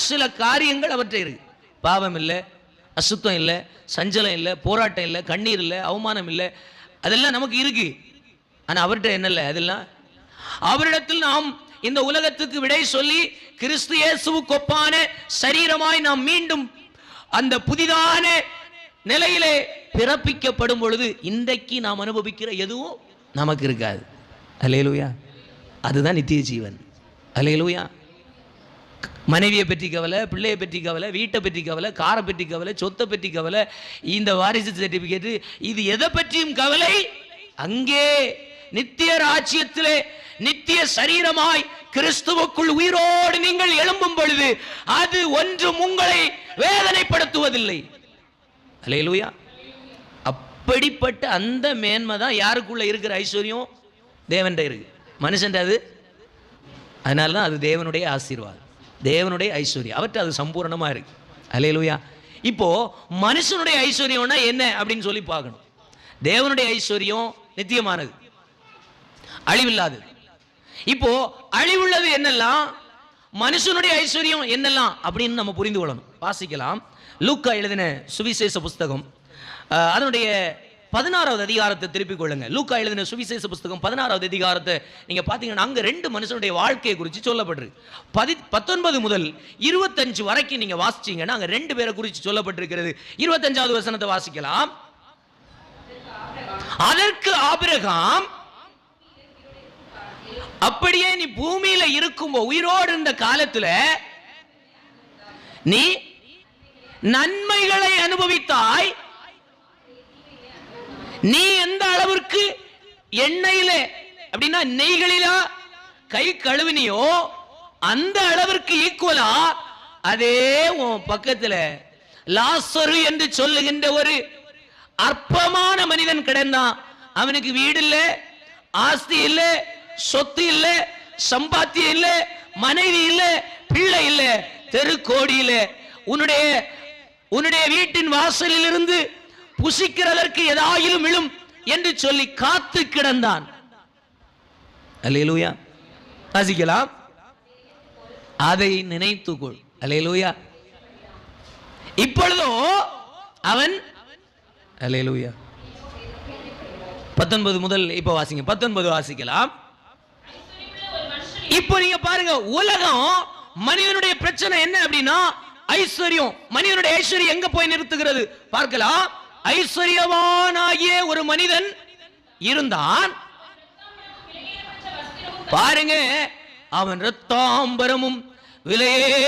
சில காரியங்கள் அவற்றை இருக்கு. பாவம் இல்லை, அசுத்தம் இல்லை, சஞ்சலம் இல்லை, போராட்டம் இல்லை, கண்ணீர் இல்லை, அவமானம் இல்லை, அதெல்லாம் நமக்கு இருக்கு. ஆனா அவர்கிட்ட என்ன இல்லை? அதெல்லாம் அவரிடத்தில் நாம் இந்த உலகத்துக்கு விடை சொல்லி கிறிஸ்து இயேசுவுக்கு ஒப்பான சரீரமாய் நாம் மீண்டும் அந்த புதிதான நிலையிலே பிறப்பிக்கப்படும் பொழுது இன்றைக்கு நாம் அனுபவிக்கிற எதுவும் நமக்கு இருக்காது. அல்லேலூயா. அதுதான் நித்திய ஜீவன். அல்லேலூயா. மனைவியை பற்றி கவலை, பிள்ளையை பற்றி கவலை, வீட்டை பற்றி கவலை, காரை பற்றி கவலை, சொத்தை பற்றி கவலை, இந்த வாரிசு சர்டிபிகேட், இது எதை பற்றியும் கவலை அங்கே நித்திய ராஜ்யத்திலே நித்திய சரீரமாய் கிறிஸ்துவுக்குள் உயிரோடு நீங்கள் எழும்பும் பொழுது அது ஒன்றும் உங்களை வேதனைப்படுத்துவதில்லை. அல்லேலூயா. அப்படிப்பட்ட அந்த மேன்மை தான் யாருக்குள்ள இருக்கிற ஐஸ்வர்யம்? தேவன்கிட்ட இருக்கு. மனுஷன் அது. அதனால தான் அது தேவனுடைய ஆசீர்வாதம், தேவனுடைய ஐஸ்வர்யம். அவற்றை அது சம்பூர்ணமா இருக்கு. அல்லேலூயா. இப்போ மனுஷனுடைய ஐஸ்வர்யம்னா என்ன அப்படின்னு சொல்லி பார்க்கணும். தேவனுடைய ஐஸ்வர்யம் நித்தியமானது, அழிவில்லாது. இப்போ அழிவுள்ளது என்னெல்லாம், மனுஷனுடைய ஐஸ்வர்யம் என்னெல்லாம் அப்படின்னு நம்ம புரிந்து கொள்ளணும். வாசிக்கலாம். லூக்கா எழுதின சுவிசேஷ புஸ்தகம் அதனுடைய 16வது அதிகாரத்தை திருப்பிக் கொள்ளுங்க. லூக்கா எழுதின சுவிசேஷ புஸ்தகம் 16வது அதிகாரத்தை நீங்க பாத்தீங்கன்னா அங்க ரெண்டு மனுஷனுடைய வாழ்க்கையை குறித்து சொல்லப்பட்டிருக்கு. 19 முதல் 25 வரைக்கும் நீங்க வாசிச்சீங்கன்னா அங்க ரெண்டு பேரை குறித்து சொல்லப்பட்டிருக்கிறது. 25வது வசனத்தை வாசிக்கலாம். அதற்கு ஆபிரகாம், அப்படியே நீ பூமியில இருக்கும் உயிரோடு இருந்த காலத்துல நீ நன்மைகளை அனுபவித்தாய். நீ எந்த அளவிற்கு எண்ணெயில அப்படின்னா நெய்களிலா கை கழுவினியோ அந்த அளவிற்கு ஈக்குவலா அதே உன் பக்கத்துல லாசரு என்று சொல்லுகின்ற ஒரு அற்பமான மனிதன் கிடந்தான். அவனுக்கு வீடு இல்ல, ஆஸ்தி இல்ல, சொத்து இல்ல, சம்பாத்தியம் இல்ல, மனைவி இல்ல, பிள்ளை இல்ல, தெருக்கோடி இல்ல. உன்னுடைய வீட்டின் வாசலில் இருந்து புசிக்கிறதற்கு ஏதாயிலும் விழும் என்று சொல்லி காத்து கிடந்தான். அல்லேலூயா. வாசிக்கலாம். அதை நினைத்துக்கொள். அல்லேலூயா. இப்பொழுதோ அவன், அல்லேலூயா, 19 முதல் இப்ப வாசிங்க. 19 வாசிக்கலாம். இப்போ நீங்க பாருங்க, உலகம் மனிதனுடைய பிரச்சனை என்ன அப்படின்னா ஐஸ்வர்யம். மனிதனுடைய ஐஸ்வர்யம் எங்க போய் நிறுத்துகிறது பார்க்கலாம். ஐஸ்வர்யவானாகிய ஒரு மனிதன் இருந்தான். பாருங்க, அவன் இரத்தாம்பரமும் விலையேற